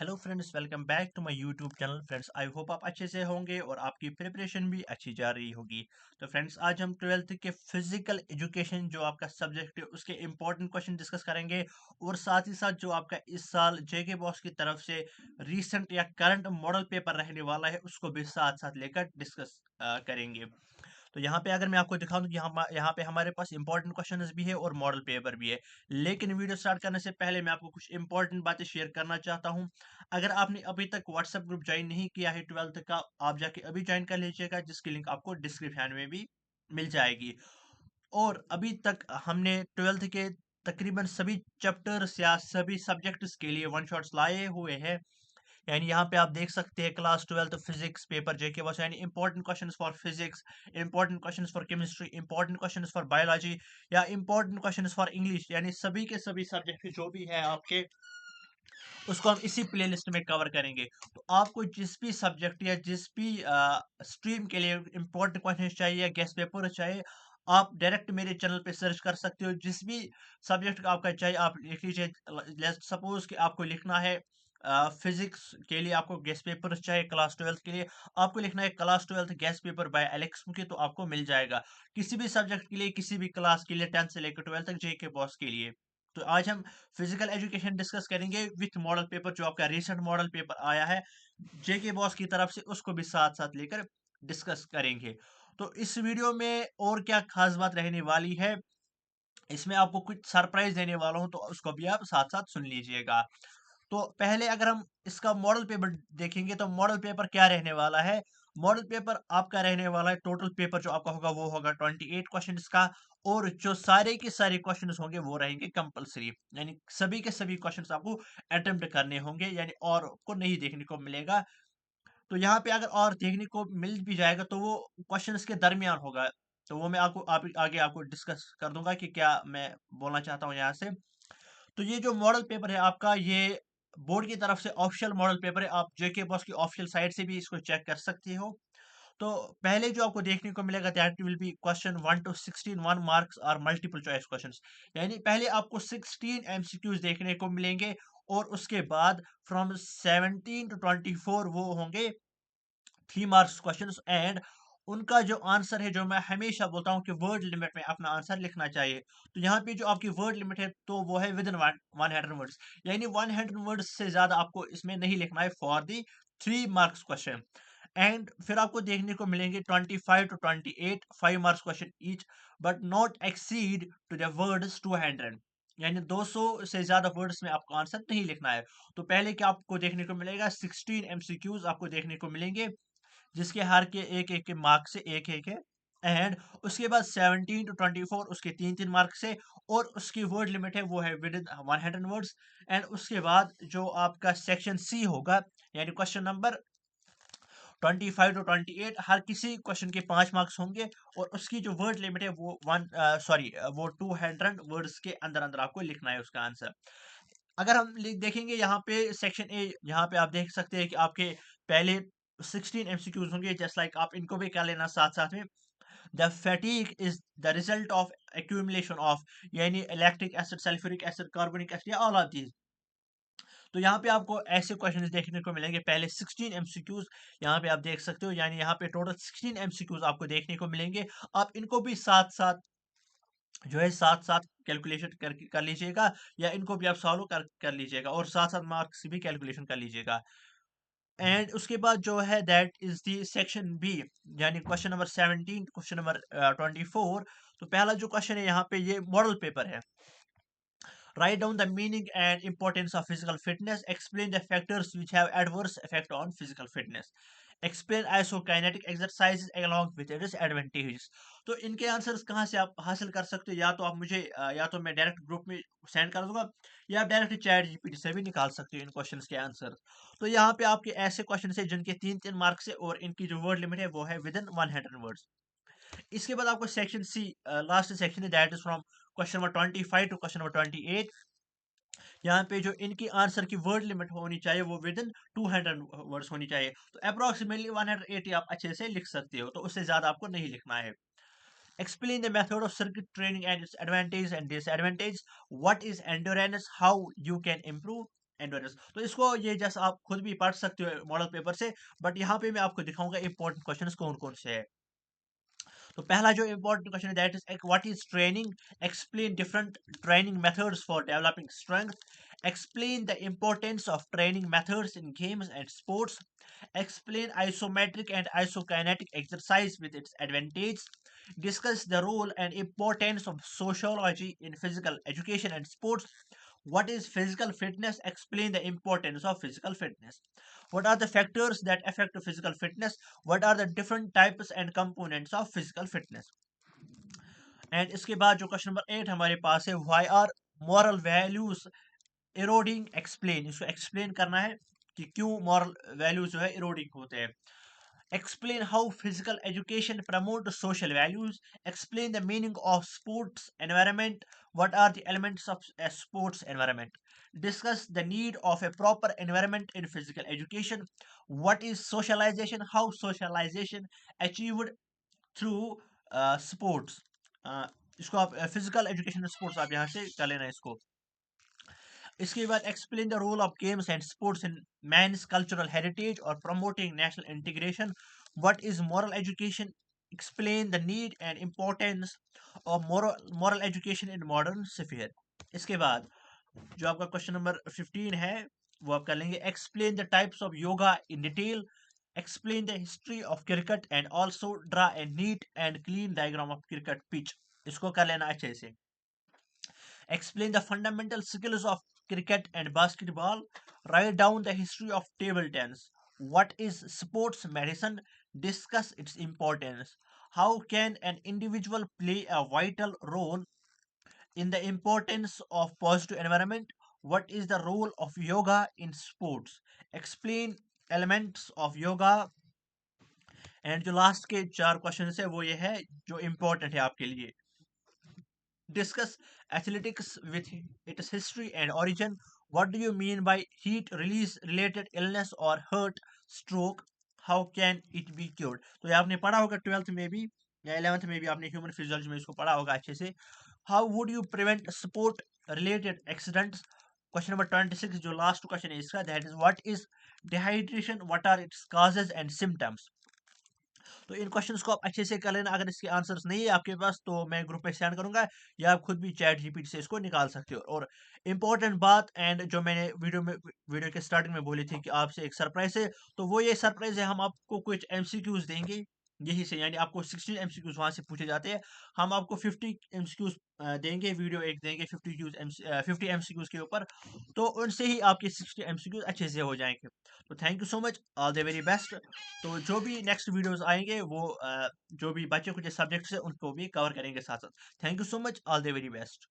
Hello friends, welcome back to my YouTube channel. Friends, I hope आप अच्छे से होंगे और आपकी प्रिपरेशन भी अच्छी जा रही होगी। तो फ्रेंड्स, आज हम 12th के फिजिकल एजुकेशन जो आपका सब्जेक्ट है उसके इंपॉर्टेंट क्वेश्चन डिस्कस करेंगे और साथ ही साथ जो आपका इस साल जेके बॉस की तरफ से रीसेंट या करंट मॉडल पेपर रहने वाला है उसको भी साथ साथ लेकर डिस्कस करेंगे। तो यहाँ पे अगर मैं आपको दिखाऊं तो यहाँ पे हमारे पास इंपॉर्टेंट क्वेश्चंस भी है और मॉडल पेपर भी है। लेकिन वीडियो स्टार्ट करने से पहले मैं आपको कुछ इंपॉर्टेंट बातें शेयर करना चाहता हूँ। अगर आपने अभी तक व्हाट्सएप ग्रुप ज्वाइन नहीं किया है 12th का, आप जाके अभी ज्वाइन कर लीजिएगा, जिसकी लिंक आपको डिस्क्रिप्शन में भी मिल जाएगी। और अभी तक हमने 12th के तकरीबन सभी चैप्टर्स या सभी सब्जेक्ट्स के लिए वन शॉट्स लाए हुए हैं। यानी यहाँ पे आप देख सकते हैं क्लास 12th फिजिक्स पेपर जेके बस, यानी important questions for physics, important questions for chemistry, important questions for biology या इंपॉर्टेंट क्वेश्चंस फॉर इंग्लिश, यानी सभी के सभी सब्जेक्ट जो भी है आपके, उसको हम इसी प्लेलिस्ट में कवर करेंगे। तो आपको जिस भी सब्जेक्ट या जिस भी स्ट्रीम के लिए इंपॉर्टेंट क्वेश्चन चाहिए या गेस्ट पेपर चाहिए, आप डायरेक्ट मेरे चैनल पे सर्च कर सकते हो। जिस भी सब्जेक्ट का आपका चाहिए आप लिख लीजिए। लेट्स सपोज कि आपको लिखना है फिजिक्स के लिए, आपको गेस्ट पेपर चाहिए क्लास 12th के लिए, आपको लिखना है class 12th guess paper by Alex मुकी, तो आपको मिल जाएगा। किसी भी सब्जेक्ट के लिए, किसी भी क्लास के लिए, 10th से लेकर 12th तक जेके बॉस के लिए। तो आज हम फिजिकल एजुकेशन डिस्कस करेंगे विथ मॉडल पेपर, जो आपका रिसेंट मॉडल पेपर आया है जेके बॉस की तरफ से, उसको भी साथ साथ लेकर डिस्कस करेंगे। तो इस वीडियो में और क्या खास बात रहने वाली है, इसमें आपको कुछ सरप्राइज देने वाला हूं, तो उसको भी आप साथ साथ सुन लीजिएगा। तो पहले अगर हम इसका मॉडल पेपर देखेंगे तो मॉडल पेपर क्या रहने वाला है। मॉडल पेपर आपका रहने वाला है, टोटल पेपर जो आपका होगा वो होगा 28 क्वेश्चंस का। और जो सारे के सारे क्वेश्चंस होंगे वो रहेंगे कंपलसरी, यानी सभी के सभी क्वेश्चंस आपको अटेम्प्ट करने होंगे, यानी और को नहीं देखने को मिलेगा। तो यहाँ पे अगर और देखने को मिल भी जाएगा तो वो क्वेश्चंस के दरमियान होगा। तो वो मैं आपको आगे आपको डिस्कस कर दूंगा कि क्या मैं बोलना चाहता हूँ यहाँ से। तो ये जो मॉडल पेपर है आपका, ये बोर्ड की तरफ से ऑफिशियल मॉडल पेपर है। आप जेके बॉस की ऑफिशियल साइट से भी इसको चेक कर सकते हो। तो पहले जो आपको देखने को मिलेगा that will be question 1 to 16, 1 marks और मल्टीपल चॉइस क्वेश्चंस। यानी पहले आपको 16 एमसीक्यूज देखने को मिलेंगे और उसके बाद फ्रॉम 17 to 24 वो होंगे 3 मार्क्स क्वेश्चंस। एंड उनका जो आंसर है, जो मैं हमेशा बोलता हूँ कि वर्ड लिमिट में अपना आंसर लिखना चाहिए। तो यहाँ पे जो आपकी वर्ड लिमिट है तो वो है विद इन 100 वर्ड्स, यानी 100 वर्ड्स से ज्यादा आपको इसमें नहीं लिखना है for the 3 marks question. And फिर आपको देखने को मिलेंगे 25 to 28 5 marks question each, but not exceed to the words 200, यानी 200 से ज्यादा वर्ड्स में आपको आंसर नहीं लिखना है। तो पहले क्या आपको देखने को मिलेगा, 16 एमसीक्यूज आपको देखने को मिलेंगे, जिसके हर के एक के मार्क से एक है। एंड उसके बाद 17 to 24 उसके 3 मार्क से, और उसकी वर्ड लिमिट है वो है विद इन 100 वर्ड्स। एंड उसके बाद जो आपका सेक्शन सी होगा, यानी क्वेश्चन नंबर 25 to 28, हर किसी क्वेश्चन के 5 मार्क्स होंगे, और उसकी जो वर्ड लिमिट है वो वो 200 वर्ड्स के अंदर अंदर आपको लिखना है उसका आंसर। अगर हम देखेंगे यहाँ पे सेक्शन ए, यहाँ पे आप देख सकते हैं कि आपके पहले 16 एमसीक्यूज होंगे, जस्ट लाइक आप इनको भी कर लेना साथ साथ में। The fatigue is the result of accumulation of, यानी electric acid, sulphuric acid, carbonic acid, all of these. तो यहाँ पे आपको ऐसे क्वेश्चंस देखने को मिलेंगे, पहले 16 एमसीक्यूज यहाँ पे आप देख सकते हो, यानी यहाँ पे टोटल 16 एमसीक्यूज आपको देखने को मिलेंगे। आप इनको भी साथ साथ जो है साथ साथ कैलकुलेशन कर लीजिएगा, या इनको भी आप सॉल्व कर लीजिएगा, और साथ साथ मार्क्स भी कैलकुलेशन कर लीजिएगा। एंड उसके बाद जो है that is the section B, यानी क्वेश्चन नंबर 17, क्वेश्चन नंबर 24। तो पहला जो क्वेश्चन है यहाँ पे ये मॉडल पेपर है। Write down the meaning and importance of physical fitness. Explain the factors which have adverse effect on physical fitness. Explain isokinetic exercises along with their disadvantages. तो इनके आंसर्स कहाँ से आप हासिल कर सकते हो, या तो आप मुझे या तो मैं डायरेक्ट ग्रुप में सेंड कर दूंगा, या आप डायरेक्ट चैट जीपीटी से भी निकाल सकते हो इन क्वेश्चंस के आंसर। तो यहाँ पे आपके ऐसे क्वेश्चन है जिनके 3 मार्क्स है, और इनकी जो वर्ड लिमिट है वो है विद इन 100 वर्ड्स। इसके बाद आपको सेक्शन सी, लास्ट सेक्शन है, that is from question number 25 to question number 28। यहाँ पे जो इनकी आंसर की वर्ड लिमिट होनी चाहिए वो विद इन 200 वर्ड्स होनी चाहिए। तो अप्रोक्सीमेटली 180 आप अच्छे से लिख सकते हो, तो उससे ज्यादा आपको नहीं लिखना है। Explain the method of circuit training and its advantage and disadvantage. What is endurance? How you can improve? Endurance. तो इसको ये जैसा आप खुद भी पढ़ सकते हो मॉडल पेपर से, बट यहाँ पे मैं आपको दिखाऊंगा इंपॉर्टेंट क्वेश्चन कौन कौन से है। तो पहला जो इंपॉर्टेंट क्वेश्चन है that is what is training, explain different training methods for developing strength, explain the importance of training methods in games and sports, explain isometric and isokinetic exercise with its advantage, discuss the role and importance of sociology in physical education and sports, what is physical fitness, explain the importance of physical fitness, what are the factors that affect physical fitness, what are the different types and components of physical fitness। And इसके बाद जो question number 8 हमारे पास है why are moral values eroding, explain, इसको explain करना है कि क्यों मॉरल वैल्यूज जो है इरोडिंग होते हैं। Explain how physical education promotes social values. Explain the meaning of sports environment. What are the elements of a sports environment? Discuss the need of a proper environment in physical education. What is socialization? How socialization achieved through sports? Uh, इसको आप physical education sports आप यहाँ से कर लेना इसको। इसके बाद explain the role of games and sports in man's cultural heritage और promoting national integration, what is moral education, explain the need and importance of moral education in modern sphere. इसके बाद जो आपका क्वेश्चन नंबर 15 है वो आप कर लेंगे explain the types of yoga in detail, explain the history of cricket and also draw a neat and clean diagram of cricket pitch, इसको कर लेना अच्छे से। Explain the fundamental skills of cricket and basketball. Write down the history of table tennis. What is sports medicine? Discuss its importance. How can an individual play a vital role in the importance of positive environment? What is the role of yoga in sports? Explain elements of yoga। And जो last के 4 question है वो ये है जो important है आपके लिए। Discuss athletics with its history and origin. What do you mean by heat release related illness or heart stroke? How can it be cured? तो ये आपने पढ़ा होगा 12th में भी या 11th में भी आपने ह्यूमन फिजियोलॉजी में इसको पढ़ा होगा अच्छे से। How would you prevent sport related accidents? Question number 26 जो लास्ट क्वेश्चन है इसका that is what is dehydration, what are its causes and symptoms. तो इन क्वेश्चंस को आप अच्छे से कर लेना। अगर इसके आंसर्स नहीं है आपके पास तो मैं ग्रुप में सेंड करूंगा या आप खुद भी चैट जीपीटी से इसको निकाल सकते हो। और इम्पोर्टेंट बात एंड जो मैंने वीडियो के स्टार्टिंग में बोली थी कि आपसे एक सरप्राइज है, तो वो ये सरप्राइज है हम आपको कुछ एमसीक्यूज देंगे यही से, यानी आपको 16 एमसीक्यूज वहां से पूछे जाते हैं, हम आपको 50 एमसीक्यूज देंगे, वीडियो एक देंगे 50 एमसीक्यूज के ऊपर, तो उनसे ही आपके 60 एमसीक्यूज अच्छे से हो जाएंगे। तो thank you so much, all the very best. तो जो भी नेक्स्ट वीडियोस आएंगे वो जो भी बच्चे कुछ सब्जेक्ट्स है उनको भी कवर करेंगे साथ साथ। Thank you so much, all the very best.